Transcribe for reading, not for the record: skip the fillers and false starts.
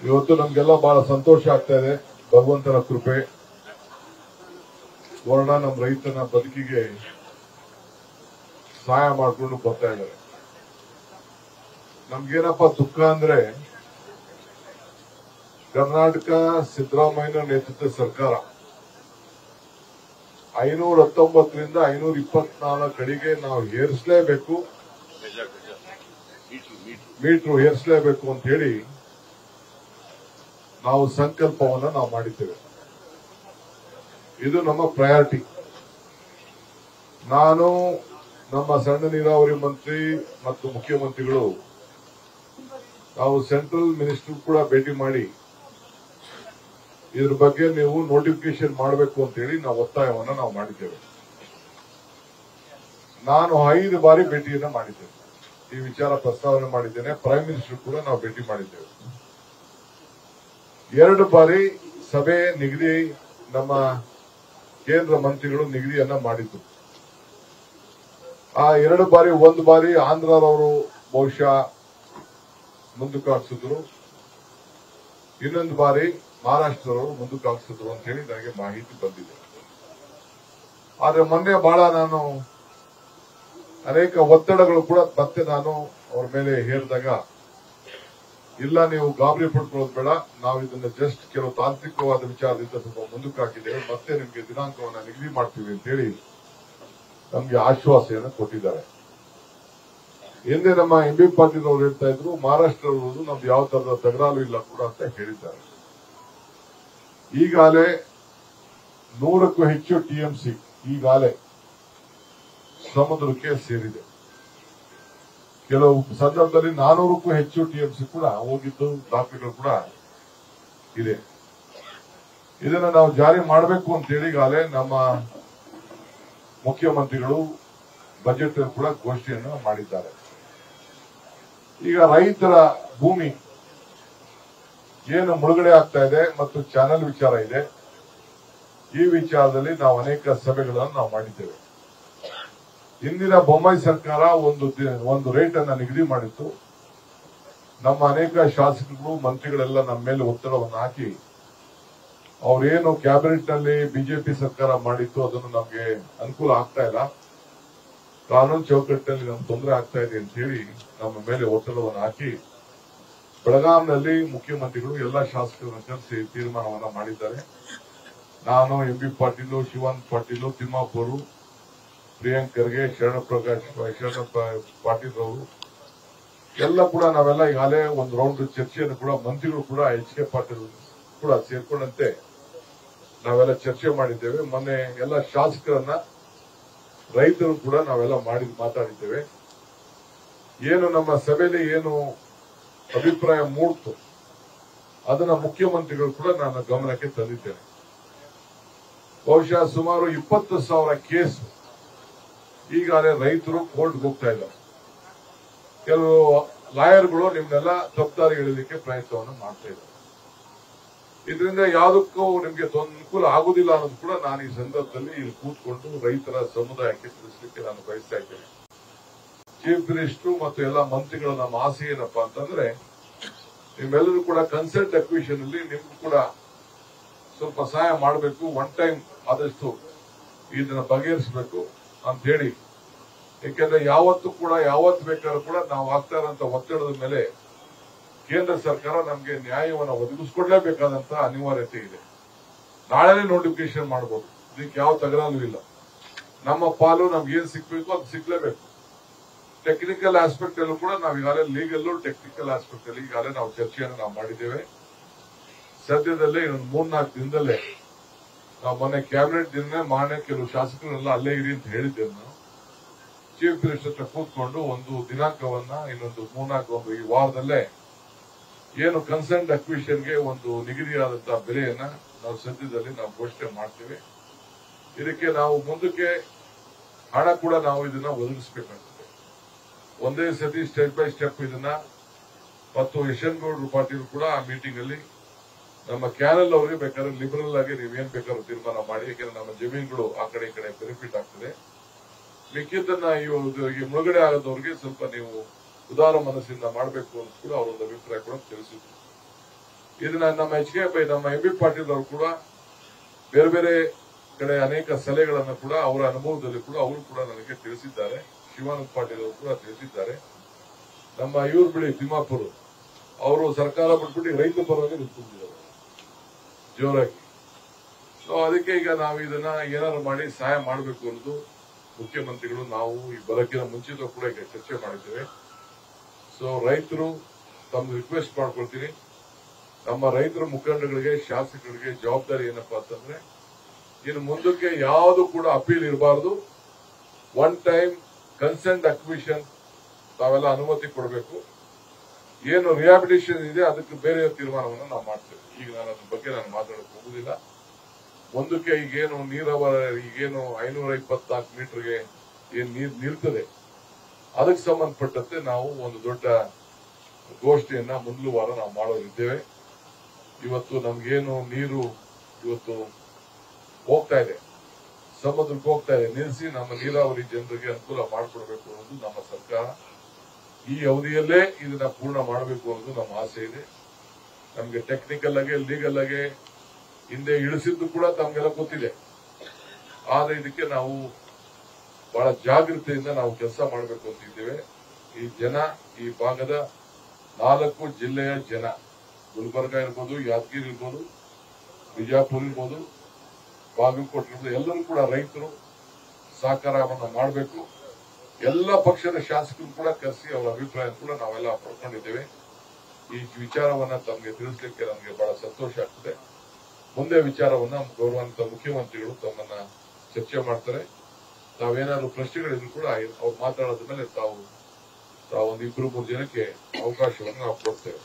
ಇವತ್ತು ನಮ್ಗೆಲ್ಲ ಬಹಳ ಸಂತೋಷ ಆಗ್ತಾ ಇದೆ. ಭಗವಂತನ ಕೃಪೆ ವರ್ಣ ನಮ್ಮ ರೈತನ ಬದುಕಿಗೆ ಸಹಾಯ ಮಾಡಿಕೊಂಡು ಬರ್ತಾ ಇದ್ದಾರೆ. ನಮ್ಗೇನಪ್ಪ ದುಃಖ ಅಂದ್ರೆ ಕರ್ನಾಟಕ ಸಿದ್ದರಾಮಯ್ಯ ನೇತೃತ್ವದ ಸರ್ಕಾರ 519ರಿಂದ 524 ಕಡೆಗೆ ನಾವು ಏರಿಸಲೇಬೇಕು, ಮೀಟರ್ ಏರಿಸಲೇಬೇಕು ಅಂತ ಹೇಳಿ ನಾವು ಸಂಕಲ್ಪವನ್ನ ನಾವು ಮಾಡಿದ್ದೇವೆ. ಇದು ನಮ್ಮ ಪ್ರಯಾರಿಟಿ. ನಾನು ನಮ್ಮ ಸಣ್ಣ ನೀರಾವರಿ ಮಂತ್ರಿ ಮತ್ತು ಮುಖ್ಯಮಂತ್ರಿಗಳು ನಾವು ಸೆಂಟ್ರಲ್ ಮಿನಿಸ್ಟರ್ ಕೂಡ ಭೇಟಿ ಮಾಡಿ ಇದ್ರ ಬಗ್ಗೆ ನೀವು ನೋಟಿಫಿಕೇಶನ್ ಮಾಡಬೇಕು ಅಂತ ಹೇಳಿ ನಾವು ಒತ್ತಾಯವನ್ನ ನಾವು ಮಾಡಿದ್ದೇವೆ. ನಾನು 5 ಬಾರಿ ಭೇಟಿಯನ್ನ ಮಾಡಿದ್ದೇನೆ. ಈ ವಿಚಾರ ಪ್ರಸ್ತಾವನೆ ಮಾಡಿದ್ದೇನೆ. ಪ್ರೈಮ್ ಮಿನಿಸ್ಟರ್ ಕೂಡ ನಾವು ಭೇಟಿ ಮಾಡಿದ್ದೇವೆ. 2 ಬಾರಿ ಸಭೆ ನಿಗದಿ ನಮ್ಮ ಕೇಂದ್ರ ಮಂತ್ರಿಗಳು ನಿಗದಿಯನ್ನ ಮಾಡಿದ್ರು. ಆ 2 ಬಾರಿ, 1 ಬಾರಿ ಆಂಧ್ರದವರು ಬಹುಶಃ ಮುಂದಕ್ಕೆ ಹಾಕ್ಸಿದ್ರು, ಇನ್ನೊಂದು ಬಾರಿ ಮಹಾರಾಷ್ಟ್ರದವರು ಮುಂದಕ್ಕೆ ಹಾಕ್ಸಿದ್ರು ಅಂತ ಹೇಳಿ ನನಗೆ ಮಾಹಿತಿ ಬಂದಿದೆ. ಆದ್ರೆ ಮೊನ್ನೆ ಬಹಳ ನಾನು ಅನೇಕ ಒತ್ತಡಗಳು ಕೂಡ ಮತ್ತೆ ನಾನು ಅವ್ರ ಮೇಲೆ ಹೇರಿದಾಗ, ಇಲ್ಲ ನೀವು ಗಾಬರಿ ಪಡ್ಕೊಳ್ಳೋದು ಬೇಡ, ನಾವು ಇದನ್ನ ಜಸ್ಟ್ ಕೆಲವು ತಾಂತ್ರಿಕವಾದ ವಿಚಾರದಿಂದ ಸ್ವಲ್ಪ ಮುಂದಕ್ಕೆ ಹಾಕಿದ್ದೇವೆ, ಮತ್ತೆ ನಿಮ್ಗೆ ದಿನಾಂಕವನ್ನ ನಿಗದಿ ಮಾಡ್ತೀವಿ ಅಂತ ಹೇಳಿ ನಮ್ಗೆ ಆಶ್ವಾಸನೆಯನ್ನು ಕೊಟ್ಟಿದ್ದಾರೆ. ಹಿಂದೆ ನಮ್ಮ ಎಂ ಬಿ ಪಾಟೀಲ್ ಅವರು ಹೇಳ್ತಾ ಇದ್ರು, ಮಹಾರಾಷ್ಟ್ರದವರು ನಮ್ದು ಯಾವ ತರದ ತಕರಾರು ಇಲ್ಲ ಕೂಡ ಅಂತ ಹೇಳಿದ್ದಾರೆ. ಈಗಾಗಲೇ 100ಕ್ಕೂ ಹೆಚ್ಚು ಟಿಎಂಸಿ ಈಗಾಗಲೇ ಸಮುದ್ರಕ್ಕೆ ಸೇರಿದೆ. ಕೆಲವು ಸಂದರ್ಭದಲ್ಲಿ 400ಕ್ಕೂ ಹೆಚ್ಚು ಟಿಎಂಸಿ ಕೂಡ ಹೋಗಿದ್ದು ದಾಖಲೆಗಳು ಕೂಡ ಇದೆ. ಇದನ್ನ ನಾವು ಜಾರಿ ಮಾಡಬೇಕು ಅಂತ ಹೇಳಿ ಈಗಾಗಲೇ ನಮ್ಮ ಮುಖ್ಯಮಂತ್ರಿಗಳು ಬಜೆಟ್ ಕೂಡ ಘೋಷಣೆಯನ್ನು ಮಾಡಿದ್ದಾರೆ. ಈಗ ರೈತರ ಭೂಮಿ ಏನು ಮುಳುಗಡೆ ಆಗ್ತಾ ಇದೆ ಮತ್ತು ಚಾನೆಲ್ ವಿಚಾರ ಇದೆ, ಈ ವಿಚಾರದಲ್ಲಿ ನಾವು ಅನೇಕ ಸಭೆಗಳನ್ನು ನಾವು ಮಾಡಿದ್ದೇವೆ. ಹಿಂದಿನ ಬೊಮ್ಮಾಯಿ ಸರ್ಕಾರ ಒಂದು ರೇಟ್ ಅನ್ನ ನಿಗದಿ ಮಾಡಿತ್ತು. ನಮ್ಮ ಅನೇಕ ಶಾಸಕರು ಮಂತ್ರಿಗಳೆಲ್ಲ ನಮ್ಮ ಮೇಲೆ ಒತ್ತಡವನ್ನು ಹಾಕಿ ಅವರೇನು ಕ್ಯಾಬಿನೆಟ್ ನಲ್ಲಿ ಬಿಜೆಪಿ ಸರ್ಕಾರ ಮಾಡಿತ್ತು ಅದನ್ನು ನಮಗೆ ಅನುಕೂಲ ಆಗ್ತಾ ಇಲ್ಲ, ಕಾನೂನು ಚೌಕಟ್ಟಿನಲ್ಲಿ ನಮ್ಗೆ ತೊಂದರೆ ಆಗ್ತಾ ಇದೆ ಅಂತ ಹೇಳಿ ನಮ್ಮ ಮೇಲೆ ಒತ್ತಡವನ್ನು ಹಾಕಿ ಬೆಳಗಾಂನಲ್ಲಿ ಮುಖ್ಯಮಂತ್ರಿಗಳು ಎಲ್ಲ ಶಾಸಕರನ್ನು ಕರೆಸಿ ತೀರ್ಮಾನವನ್ನ ಮಾಡಿದ್ದಾರೆ. ನಾನು ಎಂ ಬಿ ಪಾಟೀಲು, ಶಿವಾನಂದ ಪಾಟೀಲು, ತಿಮ್ಮಾಪುರು, ಪ್ರಿಯಾಂಕ್ ಖರ್ಗೆ, ಶರಣ ಪಾಟೀಲ್ ಅವರು ಎಲ್ಲ ಕೂಡ ನಾವೆಲ್ಲ ಈಗಾಗಲೇ ಒಂದು ರೌಂಡ್ ಚರ್ಚೆಯನ್ನು ಕೂಡ ಮಂತ್ರಿಗಳು ಕೂಡ ಎಚ್ ಕೆ ಪಾಟೀಲ್ ಕೂಡ ಸೇರ್ಕೊಂಡಂತೆ ನಾವೆಲ್ಲ ಚರ್ಚೆ ಮಾಡಿದ್ದೇವೆ. ಮೊನ್ನೆ ಎಲ್ಲ ಶಾಸಕರನ್ನ, ರೈತರು ಕೂಡ ನಾವೆಲ್ಲ ಮಾತಾಡಿದ್ದೇವೆ. ಏನು ನಮ್ಮ ಸಭೆಯಲ್ಲಿ ಏನು ಅಭಿಪ್ರಾಯ ಮೂಡ್ತು ಅದನ್ನ ಮುಖ್ಯಮಂತ್ರಿಗಳು ಕೂಡ ನನ್ನ ಗಮನಕ್ಕೆ ತಂದಿದ್ದೇನೆ. ಬಹುಶಃ ಸುಮಾರು 20,000 ಕೇಸ್ ಈಗಾಗಲೇ ರೈತರು ಕೋರ್ಟ್ಗೆ ಹೋಗ್ತಾ ಇದ್ದಾರೆ. ಕೆಲವು ಲಾಯರ್ಗಳು ನಿಮ್ನೆಲ್ಲ ತಪ್ಪದಾರಿ ಎಳೆಯಲಿಕ್ಕೆ ಪ್ರಯತ್ನವನ್ನು ಮಾಡ್ತಾ ಇದ್ದಾರೆ. ಇದರಿಂದ ಯಾವುದಕ್ಕೂ ನಿಮ್ಗೆ ಅನುಕೂಲ ಆಗುದಿಲ್ಲ ಅನ್ನೋದು ಕೂಡ ನಾನು ಈ ಸಂದರ್ಭದಲ್ಲಿ ಇಲ್ಲಿ ಕೂತ್ಕೊಂಡು ರೈತರ ಸಮುದಾಯಕ್ಕೆ ತಿಳಿಸಲಿಕ್ಕೆ ನಾನು ಬಯಸ್ತಾ ಇದ್ದೇನೆ. ಚೀಫ್ ಮಿನಿಸ್ಟರ್ ಮತ್ತು ಎಲ್ಲ ಮಂತ್ರಿಗಳ ನಮ್ಮ ಆಸೆ ಏನಪ್ಪಾ ಅಂತಂದ್ರೆ, ನಿಮ್ಮೆಲ್ಲರೂ ಕೂಡ ಕನ್ಸೆಂಟ್ ಅಕ್ವಿಷನ್ ಅಲ್ಲಿ ನಿಮ್ಗೂ ಕೂಡ ಸ್ವಲ್ಪ ಸಹಾಯ ಮಾಡಬೇಕು, ಒನ್ ಟೈಮ್ ಆದಷ್ಟು ಇದನ್ನ ಬಗೆಹರಿಸಬೇಕು ಅಂತ ಹೇಳಿ. ಯಾಕೆಂದ್ರೆ ಯಾವತ್ತು ಬೇಕಾದ್ರೂ ಕೂಡ ನಾವು ಆಗ್ತಾ ಇರೋಂತ ಒತ್ತಡದ ಮೇಲೆ ಕೇಂದ್ರ ಸರ್ಕಾರ ನಮಗೆ ನ್ಯಾಯವನ್ನು ಒದಗಿಸಿಕೊಡ್ಲೇಬೇಕಾದಂತ ಅನಿವಾರ್ಯತೆ ಇದೆ. ನಾಳೆನೇ ನೋಟಿಫಿಕೇಶನ್ ಮಾಡಬಹುದು, ಇದಕ್ಕೆ ಯಾವ ತಕರಾರು ಇಲ್ಲ. ನಮ್ಮ ಪಾಲು ನಮ್ಗೆ ಏನ್ ಸಿಕ್ಬೇಕು ಅದು ಸಿಗ್ಲೇಬೇಕು. ಟೆಕ್ನಿಕಲ್ ಆಸ್ಪೆಕ್ಟ್ ಅಲ್ಲೂ ಕೂಡ ನಾವು ಈಗಾಗಲೇ ಲೀಗಲ್ ಟೆಕ್ನಿಕಲ್ ಆಸ್ಪೆಕ್ಟ್ ಅಲ್ಲಿ ಈಗಾಗಲೇ ನಾವು ಚರ್ಚೆಯನ್ನು ನಾವು ಮಾಡಿದ್ದೇವೆ. ಸದ್ಯದಲ್ಲೇ ಇನ್ನೊಂದು 3-4 ದಿನದಲ್ಲೇ ನಾವು ಮೊನ್ನೆ ಕ್ಯಾಬಿನೆಟ್ ದಿನ ಮಾನ್ಯ ಕೆಲವು ಶಾಸಕರೆಲ್ಲ ಅಲ್ಲೇ ಇರಿ ಅಂತ ಹೇಳಿದ್ದೇವೆ. ನಾವು ಚೀಫ್ ಮಿನಿಸ್ಟರ್ ಹತ್ರ ಕೂತ್ಕೊಂಡು ಒಂದು ದಿನಾಂಕವನ್ನ ಇನ್ನೊಂದು 3-4 ಈ ವಾರದಲ್ಲೇ ಏನು ಕನ್ಸರ್ನ್ ಅಕ್ವಿಷನ್ಗೆ ಒಂದು ನಿಗದಿಯಾದಂತಹ ಬೆಲೆಯನ್ನ ನಾವು ಸದ್ಯದಲ್ಲಿ ನಾವು ಘೋಷಣೆ ಮಾಡ್ತೇವೆ. ಇದಕ್ಕೆ ನಾವು ಮುಂದಕ್ಕೆ ಹಣ ಕೂಡ ನಾವು ಇದನ್ನ ಒದಗಿಸಬೇಕಾಗ್ತದೆ. ಒಂದೇ ಸತಿ ಸ್ಟೆಪ್ ಬೈ ಸ್ಟೆಪ್ ಇದನ್ನ, ಮತ್ತು ಯಶವಂತಗೌಡರು ಪಾಟೀಲ್ ಕೂಡ ಆ ಮೀಟಿಂಗ್ ಅಲ್ಲಿ ನಮ್ಮ ಕ್ಯಾನಲ್ ಅವರಿಗೆ ಬೇಕಾದ್ರೆ ಲಿಬರಲ್ ಆಗಿ ನೀವೇನ್ ಬೇಕಾದ್ರೂ ತೀರ್ಮಾನ ಮಾಡಿ, ಯಾಕಂದ್ರೆ ನಮ್ಮ ಜಮೀನುಗಳು ಆ ಕಡೆ ಈ ಕಡೆ ಬೆನಿಫಿಟ್ ಆಗ್ತದೆ. ಮಿಕ್ಕಿದ್ದನ್ನ ಈ ಮುಳುಗಡೆ ಆಗೋದವ್ರಿಗೆ ಸ್ವಲ್ಪ ನೀವು ಉದಾರ ಮನಸ್ಸಿಂದ ಮಾಡಬೇಕು ಅಂತ ಕೂಡ ಅವರೊಂದು ಅಭಿಪ್ರಾಯ ಕೂಡ ತಿಳಿಸಿದ್ರು. ಇದನ್ನ ನಮ್ಮ ನಮ್ಮ ಎಂ ಬಿ ಪಾಟೀಲ್ ಅವರು ಕೂಡ ಬೇರೆ ಬೇರೆ ಕಡೆ ಅನೇಕ ಸಲಹೆಗಳನ್ನು ಕೂಡ ಅವರ ಅನುಭವದಲ್ಲಿ ಕೂಡ ಅವರು ಕೂಡ ನನಗೆ ತಿಳಿಸಿದ್ದಾರೆ. ಶಿವಾನಂದ ಪಾಟೀಲ್ ಅವರು ಕೂಡ ತಿಳಿಸಿದ್ದಾರೆ. ನಮ್ಮ ಇವ್ರ ಬಿಳಿ ತಿಮ್ಮಾಪುರ ಅವರು ಸರ್ಕಾರ ಬಿಟ್ಬಿಟ್ಟು ರೈತ ಪರವಾಗಿ ನಿಂತ್ಕೊಂಡಿದ್ದಾರೆ ಜೋರಾಗಿ. ಸೊ ಅದಕ್ಕೆ ಈಗ ನಾವು ಇದನ್ನ ಏನಾದ್ರು ಮಾಡಿ ಸಹಾಯ ಮಾಡಬೇಕು ಅನ್ನೋದು ಮುಖ್ಯಮಂತ್ರಿಗಳು ನಾವು ಈ ಬರೋಕ್ಕಿಂತ ಮುಂಚಿತ ಕೂಡ ಈಗ ಚರ್ಚೆ ಮಾಡಿದ್ದೇವೆ. ಸೊ ರೈತರು ತಮ್ಮ ರಿಕ್ವೆಸ್ಟ್ ಮಾಡ್ಕೊಳ್ತೀನಿ, ನಮ್ಮ ರೈತರ ಮುಖಂಡಗಳಿಗೆ ಶಾಸಕರಿಗೆ ಜವಾಬ್ದಾರಿ ಏನಪ್ಪಾ ಅಂತಂದ್ರೆ ಇನ್ನು ಮುಂದಕ್ಕೆ ಯಾವುದು ಕೂಡ ಅಪೀಲ್ ಇರಬಾರದು. ಒನ್ ಟೈಮ್ ಕನ್ಸೆಂಟ್ ಅಕ್ವಿಷನ್ ತಾವೆಲ್ಲ ಅನುಮತಿ ಕೊಡಬೇಕು. ಏನು ರಿಹಾಬಿಲಿಟೇಷನ್ ಇದೆ ಅದಕ್ಕೆ ಬೇರೆ ತೀರ್ಮಾನವನ್ನು ನಾವು ಮಾಡ್ತೇವೆ. ಈಗ ನಾನು ಅದ್ರ ಬಗ್ಗೆ ನಾನು ಮಾತಾಡಕ್ಕೆ ಹೋಗುದಿಲ್ಲ. ಒಂದಕ್ಕೆ ಈಗೇನು ಈಗೇನು 524 ಮೀಟರ್ಗೆ ಏನ್ ನೀರು ನಿಲ್ತದೆ ಅದಕ್ಕೆ ಸಂಬಂಧಪಟ್ಟಂತೆ ನಾವು ಒಂದು ದೊಡ್ಡ ಗೋಷ್ಠಿಯನ್ನ ಮುಂದಿನ ವಾರ ನಾವು ಮಾಡೋರಿದ್ದೇವೆ. ಇವತ್ತು ನಮ್ಗೇನು ನೀರು ಇವತ್ತು ಹೋಗ್ತಾ ಇದೆ, ಸಮುದ್ರಕ್ಕೆ ಹೋಗ್ತಾ ಇದೆ, ನಿಲ್ಲಿಸಿ ನಮ್ಮ ನೀರಾವರಿ ಜನರಿಗೆ ಅನುಕೂಲ ಮಾಡಿಕೊಡ್ಬೇಕು ಅನ್ನೋದು ನಮ್ಮ ಸರ್ಕಾರ. ಈ ಅವಧಿಯಲ್ಲೇ ಇದನ್ನ ಪೂರ್ಣ ಮಾಡಬೇಕು ಅನ್ನೋದು ನಮ್ಮ ಆಸೆ ಇದೆ. ನಮ್ಗೆ ಟೆಕ್ನಿಕಲ್ ಆಗಿ ಲೀಗಲ್ ಆಗಿ ಹಿಂದೆ ಇಳಿಸಿದ್ದು ಕೂಡ ತಮ್ಗೆಲ್ಲ ಗೊತ್ತಿದೆ. ಆದ್ರೆ ಇದಕ್ಕೆ ನಾವು ಬಹಳ ಜಾಗೃತಿಯಿಂದ ನಾವು ಕೆಲಸ ಮಾಡಬೇಕು ಅಂತಿದ್ದೇವೆ. ಈ ಜನ, ಈ ಭಾಗದ 4 ಜಿಲ್ಲೆಯ ಜನ, ಗುಲ್ಬರ್ಗ ಇರ್ಬೋದು, ಯಾದಗಿರಿ ಇರ್ಬೋದು, ಬಿಜಾಪುರ ಇರ್ಬೋದು, ಬಾಗಲಕೋಟೆ ಇರ್ಬೋದು, ಎಲ್ಲರೂ ಕೂಡ ರೈತರು ಸಹಕಾರವನ್ನು ಮಾಡಬೇಕು. ಎಲ್ಲ ಪಕ್ಷದ ಶಾಸಕರು ಕೂಡ ಕರೆಸಿ ಅವರ ಅಭಿಪ್ರಾಯ ಕೂಡ ನಾವೆಲ್ಲ ಪಡ್ಕೊಂಡಿದ್ದೇವೆ. ಈ ವಿಚಾರವನ್ನ ತಮಗೆ ತಿಳಿಸಲಿಕ್ಕೆ ನಮಗೆ ಬಹಳ ಸಂತೋಷ ಆಗ್ತದೆ. ಮುಂದೆ ವಿಚಾರವನ್ನ ಗೌರವಾನ್ವಿತ ಮುಖ್ಯಮಂತ್ರಿಗಳು ತಮ್ಮನ್ನ ಚರ್ಚೆ ಮಾಡ್ತಾರೆ. ತಾವೇನಾದ್ರು ಪ್ರಶ್ನೆಗಳಿದ್ರು ಕೂಡ ಅವ್ರು ಮಾತಾಡೋದ ಮೇಲೆ ತಾವು ಒಂದು 2-3 ಜನಕ್ಕೆ ಅವಕಾಶವನ್ನು ನಾವು ಕೊಡ್ತೇವೆ.